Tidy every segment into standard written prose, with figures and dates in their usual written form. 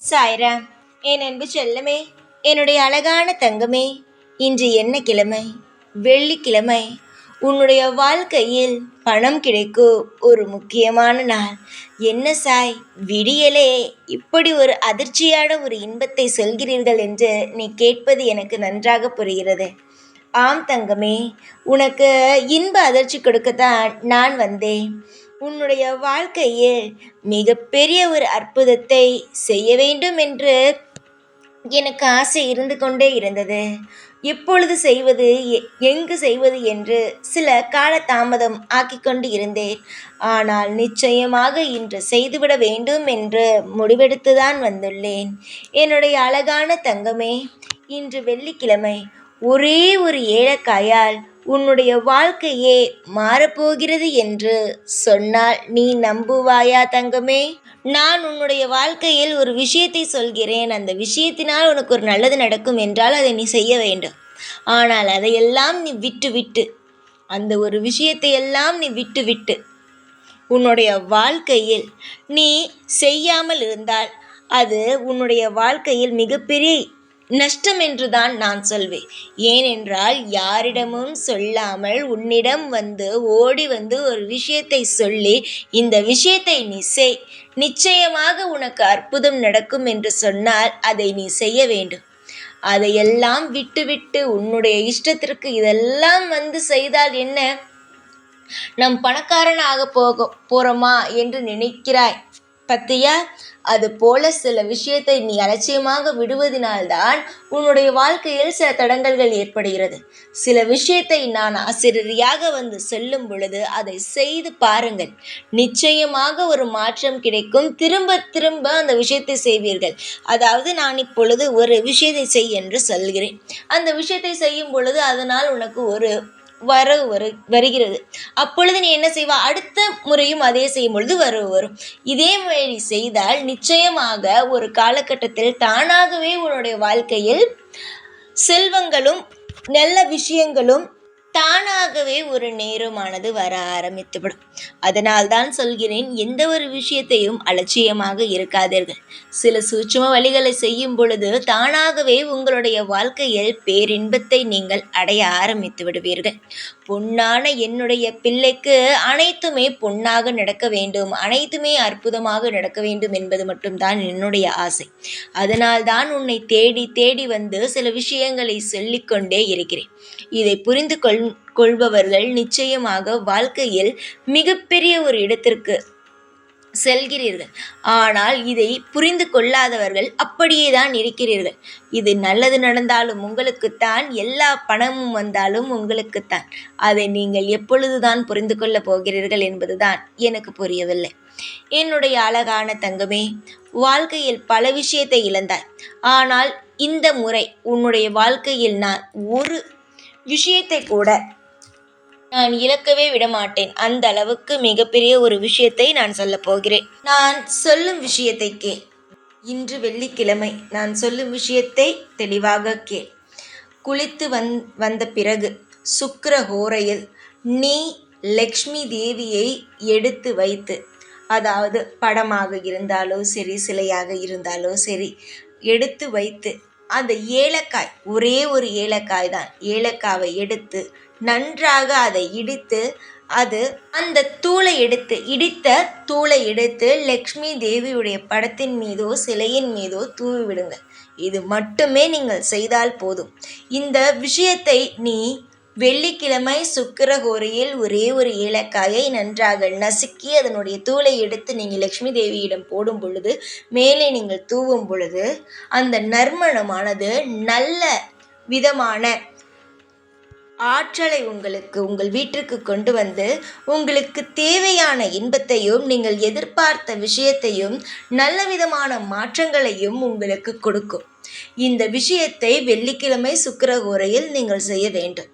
சாய்ராம். என் அன்பு செல்லமே, என்னுடைய அழகான தங்கமே, இன்று என்ன கிழமை? வெள்ளிக்கிழமை. உன்னுடைய வாழ்க்கையில் பணம் கிடைக்கும் ஒரு முக்கியமான நாள். என்ன சாய், விடியலே இப்படி ஒரு அதிர்ச்சியான ஒரு இன்பத்தை சொல்கிறீர்கள் என்று நீ கேட்பது எனக்கு நன்றாக புரிகிறது. ஆம் தங்கமே, உனக்கு இன்ப அதிர்ச்சி கொடுக்கத்தான் நான் வந்தேன். உன்னுடைய வாழ்க்கையில் மிகப்பெரிய ஒரு அற்புதத்தை செய்ய வேண்டும் என்று எனக்கு ஆசை இருந்து கொண்டே இருந்தது. எப்பொழுது செய்வது, எங்கு செய்வது என்று சில கால தாமதம் ஆக்கிக்கொண்டு இருந்தேன். ஆனால் நிச்சயமாக இன்று செய்துவிட வேண்டும் என்று முடிவெடுத்துதான் வந்துள்ளேன். என்னுடைய அழகான தங்கமே, இன்று வெள்ளிக்கிழமை. ஒரே ஒரு ஏலக்காயால் உன்னுடைய வாழ்க்கையே மாறப்போகிறது என்று சொன்னால் நீ நம்புவாயா தங்கமே? நான் உன்னுடைய வாழ்க்கையில் ஒரு விஷயத்தை சொல்கிறேன். அந்த விஷயத்தினால் உனக்கு ஒரு நல்லது நடக்கும் என்றால் அதை நீ செய்ய வேண்டும். ஆனால் அதையெல்லாம் நீ விட்டு அந்த ஒரு விஷயத்தை எல்லாம் நீ விட்டு உன்னுடைய வாழ்க்கையில் நீ செய்யாமல் இருந்தால் அது உன்னுடைய வாழ்க்கையில் மிகப்பெரிய நஷ்டம் என்றுதான் நான் சொல்வேன். ஏனென்றால் யாரிடமும் சொல்லாமல் உன்னிடம் ஓடி வந்து ஒரு விஷயத்தை சொல்லி இந்த விஷயத்தை நீ செய், நிச்சயமாக உனக்கு அற்புதம் நடக்கும் என்று சொன்னால் அதை நீ செய்ய வேண்டும். அதையெல்லாம் விட்டு உன்னுடைய இஷ்டத்திற்கு இதெல்லாம் செய்தால் என்ன, நம் பணக்காரனாக போறோமா என்று நினைக்கிறாய் பத்தியா? அது போல சில விஷயத்தை நீ அலட்சியமாக விடுவதினால்தான் உன்னுடைய வாழ்க்கையில் சில தடங்கல்கள் ஏற்படுகிறது. சில விஷயத்தை நான் ஆசிரியராக சொல்லும் பொழுது அதை செய்து பாருங்கள், நிச்சயமாக ஒரு மாற்றம் கிடைக்கும். திரும்ப அந்த விஷயத்தை செய்வீர்கள். அதாவது நான் இப்பொழுது ஒரு விஷயத்தை செய் என்று சொல்கிறேன். அந்த விஷயத்தை செய்யும் பொழுது அதனால் உனக்கு ஒரு வருகிறது. அப்பொழுது நீ என்ன செய்வா? அடுத்த முறையும் அதே செய்யும் பொழுது வரும். இதே மாதிரி செய்தால் நிச்சயமாக ஒரு காலகட்டத்தில் தானாகவே உன்னுடைய வாழ்க்கையில் செல்வங்களும் நல்ல விஷயங்களும் தானாகவே ஒரு நேரமானது வர ஆரம்பித்துவிடும். அதனால் தான் சொல்கிறேன், எந்த ஒரு விஷயத்தையும் அலட்சியமாக இருக்காதீர்கள். சில சூட்சும வழிகளை செய்யும் பொழுது தானாகவே உங்களுடைய வாழ்க்கையில் பேரின்பத்தை நீங்கள் அடைய ஆரம்பித்து விடுவீர்கள். பொன்னான என்னுடைய பிள்ளைக்கு அனைத்துமே பொன்னாக நடக்க வேண்டும், அனைத்துமே அற்புதமாக நடக்க வேண்டும் என்பது மட்டும்தான் என்னுடைய ஆசை. அதனால் தான் உன்னை தேடி சில விஷயங்களை சொல்லிக்கொண்டே இருக்கிறேன். இதை புரிந்து கொள்பவர்கள் நிச்சயமாக வாழ்க்கையில் மிகப்பெரிய ஒரு இடத்திற்கு செல்கிறீர்கள். ஆனால் இதை புரிந்து கொள்ளாதவர்கள் அப்படியே தான் இருக்கிறீர்கள். இது நல்லது நடந்தாலும் உங்களுக்குத்தான், எல்லா பணமும் வந்தாலும் உங்களுக்குத்தான். அதை நீங்கள் எப்பொழுதுதான் புரிந்து கொள்ளப் போகிறீர்கள் என்பதுதான் எனக்கு புரியவில்லை. என்னுடைய அழகான தங்கமே, வாழ்க்கையில் பல விஷயத்தை இழந்தாய். ஆனால் இந்த முறை உன்னுடைய வாழ்க்கையில் நான் ஒரு விஷயத்தை கூட நான் இழக்கவே விடமாட்டேன். அந்த அளவுக்கு மிகப்பெரிய ஒரு விஷயத்தை நான் சொல்லப் போகிறேன். நான் சொல்லும் விஷயத்தை கேள். இன்று வெள்ளிக்கிழமை நான் சொல்லும் விஷயத்தை தெளிவாக கேள். குளித்து வந்த பிறகு சுக்கிர ஹோரையில் நீ லக்ஷ்மி தேவியை எடுத்து வைத்து, அதாவது படமாக இருந்தாலோ சரி, சிலையாக இருந்தாலோ சரி, எடுத்து வைத்து அந்த ஏலக்காய், ஒரே ஒரு ஏலக்காய் தான், ஏலக்காவை எடுத்து நன்றாக அதை இடித்து, அந்த இடித்த தூளை எடுத்து லக்ஷ்மி தேவியுடைய படத்தின் மீதோ சிலையின் மீதோ தூவி விடுங்கள். இது மட்டுமே நீங்கள் செய்தால் போதும். இந்த விஷயத்தை நீ வெள்ளிக்கிழமை சுக்கிரஹோரையில் ஒரே ஒரு ஏலக்காயை நன்றாக நசுக்கி அதனுடைய தூளை எடுத்து நீங்கள் லக்ஷ்மி தேவியிடம் போடும் பொழுது, மேலே நீங்கள் தூவும் பொழுது அந்த நறுமணமானது நல்ல விதமான ஆற்றலை உங்கள் வீட்டிற்கு கொண்டு வந்து உங்களுக்கு தேவையான இன்பத்தையும் நீங்கள் எதிர்பார்த்த விஷயத்தையும் நல்ல விதமான மாற்றங்களையும் உங்களுக்கு கொடுக்கும். இந்த விஷயத்தை வெள்ளிக்கிழமை சுக்கிரஹோரையில் நீங்கள் செய்ய வேண்டும்.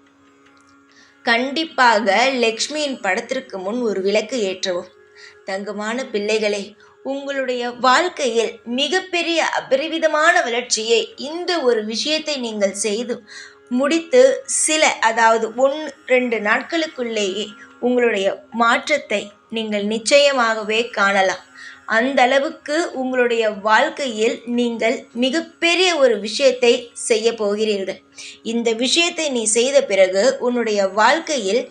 கண்டிப்பாக லக்ஷ்மியின் படத்திற்கு முன் ஒரு விளக்கு ஏற்றவும். தங்கமான பிள்ளைகளே, உங்களுடைய வாழ்க்கையில் மிகப்பெரிய அபரிவிதமான வளர்ச்சியை இந்த ஒரு விஷயத்தை நீங்கள் செய்து முடித்து அதாவது 1-2 நாட்களுக்குள்ளேயே உங்களுடைய மாற்றத்தை நீங்கள் நிச்சயமாகவே காணலாம். அந்த அளவுக்கு உங்களுடைய வாழ்க்கையில் நீங்கள் மிகப்பெரிய ஒரு விஷயத்தை செய்ய போகிறீர்கள். இந்த விஷயத்தை நீ செய்த பிறகு உன்னுடைய வாழ்க்கையில்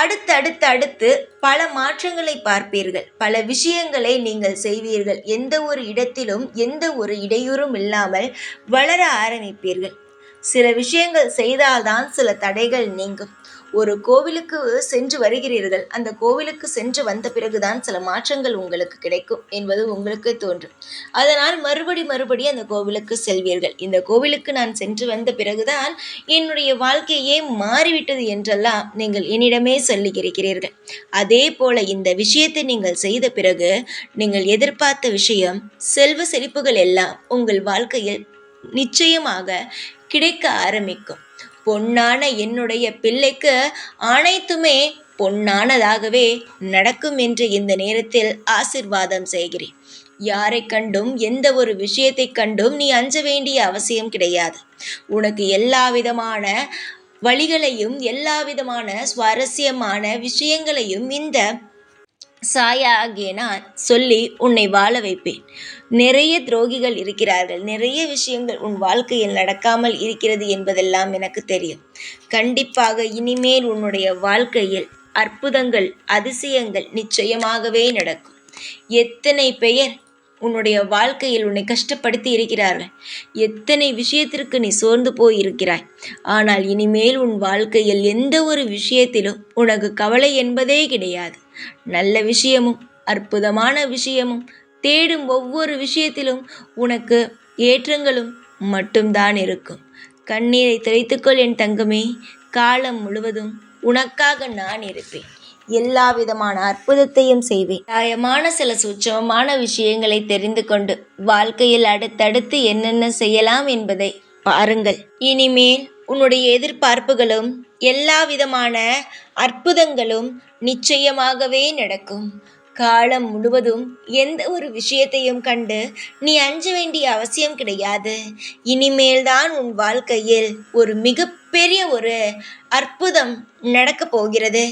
அடுத்து பல மாற்றங்களை பார்ப்பீர்கள். பல விஷயங்களை நீங்கள் செய்வீர்கள். எந்த ஒரு இடத்திலும் எந்த ஒரு இடையூறும் இல்லாமல் வளர ஆரம்பிப்பீர்கள். சில விஷயங்கள் செய்தால்தான் சில தடைகள் நீங்கும். ஒரு கோவிலுக்கு சென்று வருகிறீர்கள். அந்த கோவிலுக்கு சென்று வந்த பிறகுதான் சில மாற்றங்கள் உங்களுக்கு கிடைக்கும் என்பது உங்களுக்கு தோன்றும். அதனால் மறுபடி அந்த கோவிலுக்கு செல்வீர்கள். இந்த கோவிலுக்கு நான் சென்று வந்த பிறகுதான் என்னுடைய வாழ்க்கையே மாறிவிட்டது என்றெல்லாம் நீங்கள் என்னிடமே சொல்லியிருக்கிறீர்கள். அதே போல இந்த விஷயத்தை நீங்கள் செய்த பிறகு நீங்கள் எதிர்பார்த்த விஷயம், செல்வ செழிப்புகள் எல்லாம் உங்கள் வாழ்க்கையில் நிச்சயமாக கிடைக்க ஆரம்பிக்கும். பொன்னான என்னுடைய பிள்ளைக்கு அனைத்துமே பொன்னானதாகவே நடக்கும் என்று இந்த நேரத்தில் ஆசிர்வாதம் செய்கிறேன். யாரை கண்டும் எந்த ஒரு விஷயத்தை கண்டும் நீ அஞ்ச வேண்டிய அவசியம் கிடையாது. உனக்கு எல்லா விதமான வழிகளையும் எல்லா விதமான சுவாரஸ்யமான விஷயங்களையும் இந்த சாயா ஆகிய நான் சொல்லி உன்னை வாழ வைப்பேன். நிறைய துரோகிகள் இருக்கிறார்கள். நிறைய விஷயங்கள் உன் வாழ்க்கையில் நடக்காமல் இருக்கிறது என்பதெல்லாம் எனக்கு தெரியும். கண்டிப்பாக இனிமேல் உன்னுடைய வாழ்க்கையில் அற்புதங்கள், அதிசயங்கள் நிச்சயமாகவே நடக்கும். எத்தனை பெயர் உன்னுடைய வாழ்க்கையில் உன்னை கஷ்டப்படுத்தி இருக்கிறார்கள். எத்தனை விஷயத்திற்கு நீ சோர்ந்து போய் இருக்கிறாய். ஆனால் இனிமேல் உன் வாழ்க்கையில் எந்த ஒரு விஷயத்திலும் உனக்கு கவலை என்பதே கிடையாது. நல்ல விஷயமும் அற்புதமான விஷயமும் தேடும் ஒவ்வொரு விஷயத்திலும் உனக்கு ஏற்றங்களும் மட்டும்தான் இருக்கும். கண்ணீரை துடைத்துக்கொள் என் தங்கமே. காலம் முழுவதும் உனக்காக நான் இருப்பேன். எல்லா விதமான அற்புதத்தையும் செய்வேன். நியாயமான சில சூட்சமமான விஷயங்களை தெரிந்து கொண்டு வாழ்க்கையில் அடுத்தடுத்து என்னென்ன செய்யலாம் என்பதை பாருங்கள். இனிமேல் உன்னுடைய எதிர்பார்ப்புகளும் எல்லா விதமான அற்புதங்களும் நிச்சயமாகவே நடக்கும். காலம் முழுவதும் எந்த ஒரு விஷயத்தையும் கண்டு நீ அஞ்ச வேண்டிய அவசியம் கிடையாது. இனிமேல்தான் உன் வாழ்க்கையில் ஒரு மிகப்பெரிய ஒரு அற்புதம் நடக்கப் போகிறது.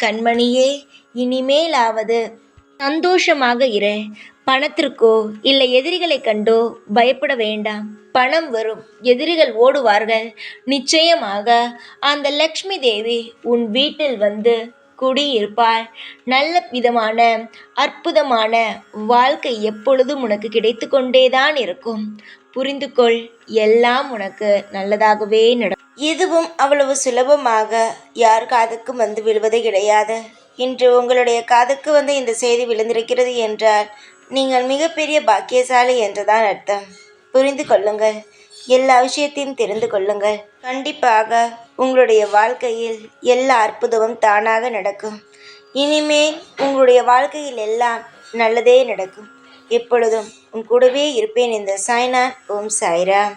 கண்மணியே, இனிமேலாவது சந்தோஷமாக இரு. பணத்திற்கோ இல்லை எதிரிகளை கண்டோ பயப்பட வேண்டாம். பணம் வரும், எதிரிகள் ஓடுவார்கள். நிச்சயமாக அந்த லக்ஷ்மி தேவி உன் வீட்டில் வந்து குடியிருப்பாள். நல்ல விதமான அற்புதமான வாழ்க்கை எப்பொழுதும் உனக்கு கிடைத்து கொண்டேதான் இருக்கும். புரிந்து கொள், எல்லாம் உனக்கு நல்லதாகவே நடக்கும். எதுவும் அவ்வளவு சுலபமாக யார் காதுக்கும் வந்து விழுவது கிடையாது. இன்று உங்களுடைய காதுக்கு வந்து இந்த செய்தி விழுந்திருக்கிறது என்றால் நீங்கள் மிகப்பெரிய பாக்கியசாலி என்றுதான் அர்த்தம். புரிந்து கொள்ளுங்கள். எல்லா விஷயத்தையும் தெரிந்து கொள்ளுங்கள். கண்டிப்பாக உங்களுடைய வாழ்க்கையில் எல்லா அற்புதமும் தானாக நடக்கும். இனிமேல் உங்களுடைய வாழ்க்கையில் எல்லாம் நல்லதே நடக்கும். எப்பொழுதும் உன் கூடவே இருப்பேன். இந்த சாய்நாத். ஓம் சாய்ராம்.